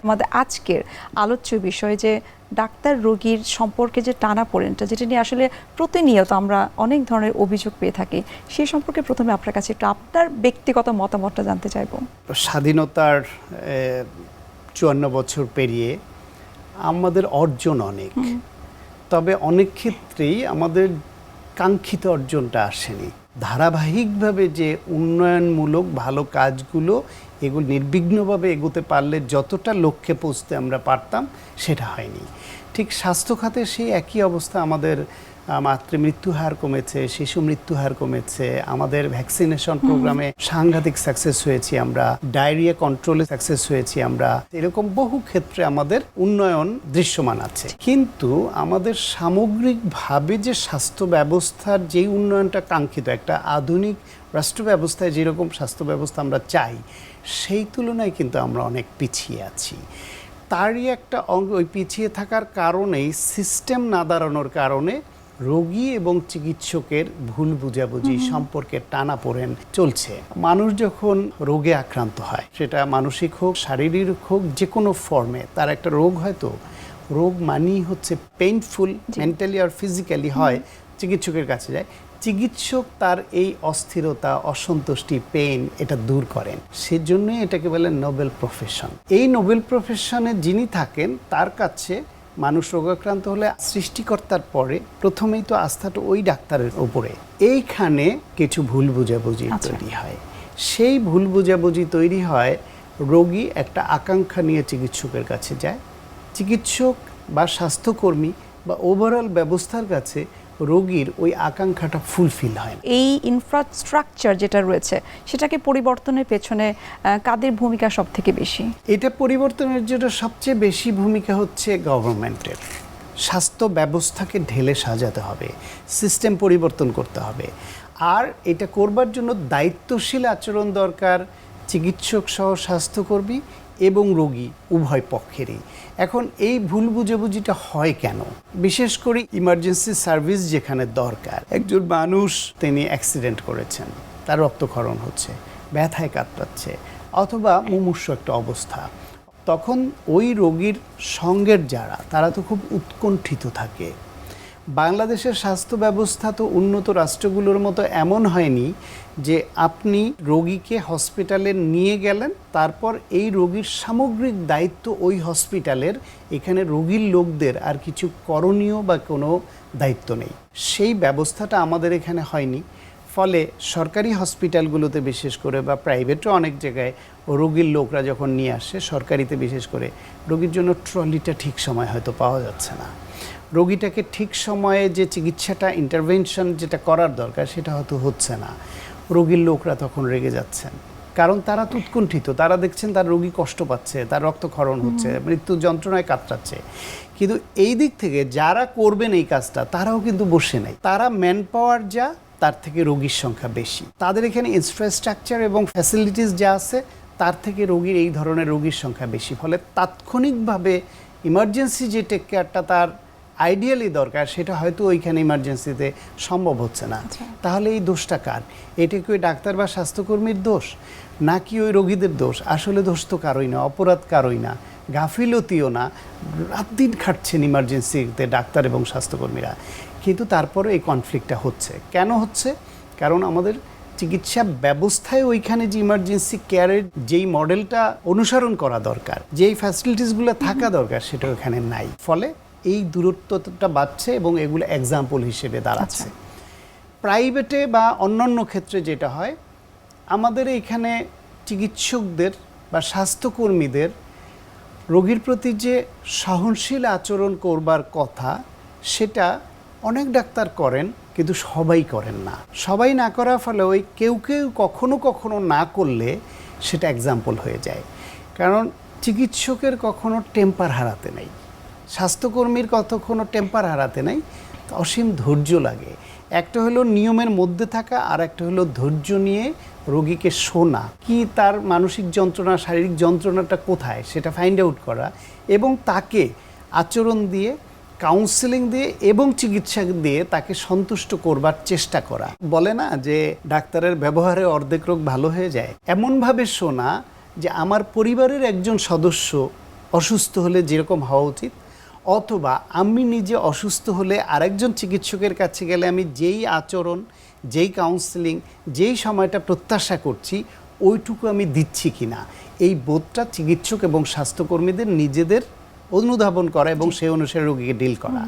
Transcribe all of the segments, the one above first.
আমাদের আজকের আলোচ্য বিষয় যে ডাক্তার রোগীর সম্পর্কে যে টানাপোড়েনটা, যেটা নিয়ে আসলে প্রতিনিয়ত আমরা অনেক ধরনের অভিযোগ পেয়ে থাকি, সেই সম্পর্কে প্রথমে আপনার কাছে একটু আপনার ব্যক্তিগত মতামতটা জানতে চাইব। স্বাধীনতার ৫৪ বছর পেরিয়ে আমাদের অর্জন অনেক, তবে অনেক ক্ষেত্রেই আমাদের কাঙ্ক্ষিত অর্জনটা আসেনি। ধারাবাহিকভাবে যে উন্নয়নমূলক ভালো কাজগুলো এগুলো নির্বিঘ্নভাবে এগোতে পারলে যতটা লক্ষ্যে পৌঁছতে আমরা পারতাম সেটা হয়নি। ঠিক স্বাস্থ্য খাতে সেই একই অবস্থা। আমাদের মাতৃমৃত্যু হার কমেছে, শিশু মৃত্যু হার কমেছে, আমাদের ভ্যাকসিনেশন প্রোগ্রামে সাংঘাতিক সাকসেস হয়েছি আমরা, ডায়রিয়া কন্ট্রোলে সাকসেস হয়েছি আমরা, এরকম বহু ক্ষেত্রে আমাদের উন্নয়ন দৃশ্যমান আছে। কিন্তু আমাদের সামগ্রিকভাবে যে স্বাস্থ্য ব্যবস্থার যেই উন্নয়নটা কাঙ্ক্ষিত, একটা আধুনিক রাষ্ট্র ব্যবস্থায় যেরকম স্বাস্থ্য ব্যবস্থা আমরা চাই, সেই তুলনায় কিন্তু আমরা অনেক পিছিয়ে আছি। তারই একটা অঙ্গ, ওই পিছিয়ে থাকার কারণেই, সিস্টেম না দাঁড়ানোর কারণে রোগী এবং চিকিৎসকের ভুল বুঝাবুঝি সম্পর্কে টানাপোড়েন চলছে। মানুষ যখন রোগে আক্রান্ত হয়, সেটা মানসিক হোক, শারীরিক হোক, যে কোনো ফর্মে তার একটা রোগ, হয়তো রোগ মানেই হচ্ছে পেইনফুল, মেন্টালি আর ফিজিক্যালি হয়, চিকিৎসকের কাছে যায়। চিকিৎসক তার এই অস্থিরতা, অসন্তুষ্টি, পেইন এটা দূর করেন। সেজন্যই এটাকে বলে নোবেল প্রফেশন। এই নোবেল প্রফেশনে যিনি থাকেন তার কাছে মানুষ রোগাক্রান্ত হলে সৃষ্টিকর্তার পরে প্রথমেই তো আস্থাটা ওই ডাক্তারের উপরে। এইখানে কিছু ভুল বুঝাবুঝি তৈরি হয়। সেই ভুল বুঝাবুঝি তৈরি হয়, রোগী একটা আকাঙ্ক্ষা নিয়ে চিকিৎসকের কাছে যায়, চিকিৎসক বা স্বাস্থ্যকর্মী বা ওভারঅল ব্যবস্থার কাছে রোগীর ওই আকাঙ্ক্ষাটা ফুলফিল হয় না। এই ইনফ্রাস্ট্রাকচার যেটা রয়েছে, সেটাকে পরিবর্তনের পেছনে কাদের ভূমিকা সব থেকে বেশি? এটা পরিবর্তনের জন্য সবচেয়ে বেশি ভূমিকা হচ্ছে গভর্নমেন্টের। স্বাস্থ্য ব্যবস্থাকে ঢেলে সাজাতে হবে, সিস্টেম পরিবর্তন করতে হবে। আর এটা করবার জন্য দায়িত্বশীল আচরণ দরকার, চিকিৎসক সহ স্বাস্থ্যকর্মী এবং রোগী উভয় পক্ষেরই। এখন এই ভুল বুঝাবুঝিটা হয় কেন? বিশেষ করে ইমার্জেন্সি সার্ভিস যেখানে দরকার, একজন মানুষ তিনি অ্যাক্সিডেন্ট করেছেন, তার রক্তক্ষরণ হচ্ছে, ব্যথায় কাতরাচ্ছে, অথবা মুমূর্ষু একটা অবস্থা, তখন ওই রোগীর সঙ্গের যারা, তারা তো খুব উৎকণ্ঠিত থাকে। বাংলাদেশের স্বাস্থ্য ব্যবস্থা তো উন্নত রাষ্ট্রগুলোর মতো এমন হয়নি যে আপনি রোগীকে হসপিটালে নিয়ে গেলেন, তারপর এই রোগীর সামগ্রিক দায়িত্ব ওই হসপিটালের, এখানে রোগীর লোকদের আর কিছু করণীয় বা কোনো দায়িত্ব নেই। সেই ব্যবস্থাটা আমাদের এখানে হয়নি। ফলে সরকারি হসপিটালগুলোতে বিশেষ করে, বা প্রাইভেটও অনেক জায়গায়, রোগীর লোকরা যখন নিয়ে আসে, সরকারিতে বিশেষ করে, রোগীর জন্য ট্রলিটা ঠিক সময় হয়তো পাওয়া যাচ্ছে না। রোগীটাকে ঠিক সময়ে যে চিকিৎসাটা, ইন্টারভেনশন যেটা করার দরকার, সেটা হয়তো হচ্ছে না। রোগীর লোকরা তখন রেগে যাচ্ছেন, কারণ তারা তো উৎকণ্ঠিত, তারা দেখছেন তার রোগী কষ্ট পাচ্ছে, তার রক্তক্ষরণ হচ্ছে, মৃত্যু যন্ত্রণায় কাতরাচ্ছে। কিন্তু এই দিক থেকে যারা করবেন এই কাজটা, তারাও কিন্তু বসে নেই। তারা ম্যান পাওয়ার যা, তার থেকে রোগীর সংখ্যা বেশি। তাদের এখানে ইনফ্রাস্ট্রাকচার এবং ফ্যাসিলিটিস যা আছে, তার থেকে রোগীর, এই ধরনের রোগীর সংখ্যা বেশি। ফলে তাৎক্ষণিকভাবে ইমার্জেন্সি যে টেক কেয়ারটা তার আইডিয়ালি দরকার, সেটা হয়তো ওইখানে ইমার্জেন্সিতে সম্ভব হচ্ছে না। তাহলে এই দোষটা কার? এটা কি ওই ডাক্তার বা স্বাস্থ্যকর্মীর দোষ, নাকি ওই রোগীদের দোষ? আসলে দোষ তো কারোই না, অপরাধ কারোই না, গাফিলতিও না। রাত দিন খাটছেন ইমার্জেন্সিতে ডাক্তার এবং স্বাস্থ্যকর্মীরা, কিন্তু তারপরে এই কনফ্লিক্টটা হচ্ছে। কেন হচ্ছে? কারণ আমাদের চিকিৎসা ব্যবস্থায় ওইখানে যে ইমার্জেন্সি কেয়ারের যেই মডেলটা অনুসরণ করা দরকার, যেই ফ্যাসিলিটিসগুলো থাকা দরকার, সেটা ওখানে নাই। ফলে এই দূরত্বটা বাড়ছে এবং এগুলো এক্সাম্পল হিসেবে দাঁড়াচ্ছে। প্রাইভেটে বা অন্যান্য ক্ষেত্রে যেটা হয়, আমাদের এখানে চিকিৎসকদের বা স্বাস্থ্যকর্মীদের রোগীর প্রতি যে সহনশীল আচরণ করবার কথা, সেটা অনেক ডাক্তার করেন, কিন্তু সবাই করেন না। সবাই না করার ফলে ওই কেউ কেউ কখনো কখনো না করলে সেটা এক্সাম্পল হয়ে যায়। কারণ চিকিৎসকের কখনো টেম্পার হারাতে নেই, স্বাস্থ্যকর্মীর কতক্ষণও টেম্পার হারাতে নাই, অসীম ধৈর্য লাগে। একটা হলো নিয়মের মধ্যে থাকা, আর একটা হলো ধৈর্য নিয়ে রোগীকে শোনা, কি তার মানসিক যন্ত্রণা, শারীরিক যন্ত্রণাটা কোথায়, সেটা ফাইন্ড আউট করা, এবং তাকে আচরণ দিয়ে, কাউন্সেলিং দিয়ে এবং চিকিৎসা দিয়ে তাকে সন্তুষ্ট করবার চেষ্টা করা। বলে না যে ডাক্তারের ব্যবহারে অর্ধেক রোগ ভালো হয়ে যায়, এমনভাবে শোনা যে আমার পরিবারের একজন সদস্য অসুস্থ হলে যেরকম হওয়া উচিত, অথবা আমি নিজে অসুস্থ হলে আরেকজন চিকিৎসকের কাছে গেলে আমি যেই আচরণ, যেই কাউন্সেলিং, যেই সময়টা প্রত্যাশা করছি ওইটুকু আমি দিচ্ছি কিনা, এই বোধটা চিকিৎসক এবং স্বাস্থ্যকর্মীদের নিজেদের অনুধাবন করা এবং সেই অনুসারে রোগীকে ডিল করা,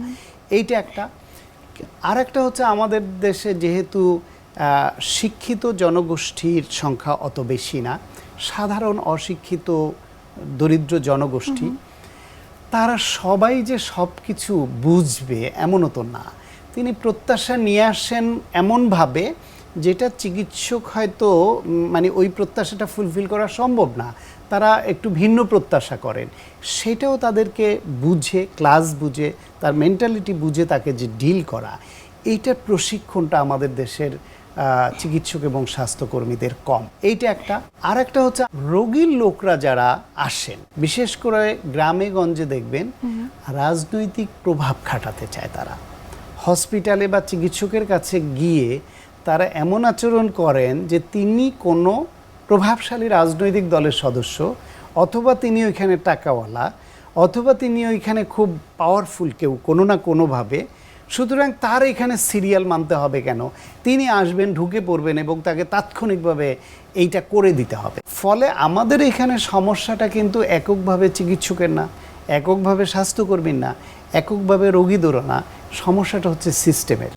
এইটা একটা। আর একটা হচ্ছে আমাদের দেশে যেহেতু শিক্ষিত জনগোষ্ঠীর সংখ্যা অত বেশি না, সাধারণ অশিক্ষিত দরিদ্র জনগোষ্ঠী, তারা সবাই যে সব কিছু বুঝবে এমনও তো না। তিনি প্রত্যাশা নিয়ে আসেন এমনভাবে যেটা চিকিৎসক হয়তো মানে ওই প্রত্যাশাটা ফুলফিল করা সম্ভব না, তারা একটু ভিন্ন প্রত্যাশা করেন। সেটাও তাদেরকে বুঝে, ক্লাস বুঝে, তার মেন্টালিটি বুঝে তাকে যে ডিল করা, এইটার প্রশিক্ষণটা আমাদের দেশের চিকিৎসক এবং স্বাস্থ্যকর্মীদের কম, এইটা একটা। আর একটা হচ্ছে রোগীর লোকরা যারা আসেন, বিশেষ করে গ্রামে গঞ্জে দেখবেন রাজনৈতিক প্রভাব খাটাতে চায় তারা। হসপিটালে বা চিকিৎসকের কাছে গিয়ে তারা এমন আচরণ করেন যে তিনি কোনো প্রভাবশালী রাজনৈতিক দলের সদস্য, অথবা তিনি ওইখানে টাকাওয়ালা, অথবা তিনি ওইখানে খুব পাওয়ারফুল কেউ কোনো না কোনোভাবে। সুতরাং তার এখানে সিরিয়াল মানতে হবে কেন? তিনি আসবেন, ঢুকে পড়বেন এবং তাকে তাৎক্ষণিকভাবে এইটা করে দিতে হবে। ফলে আমাদের এখানে সমস্যাটা কিন্তু এককভাবে চিকিৎসকের না, এককভাবে স্বাস্থ্যকর্মীর না, এককভাবে রোগীদেরও না, সমস্যাটা হচ্ছে সিস্টেমের।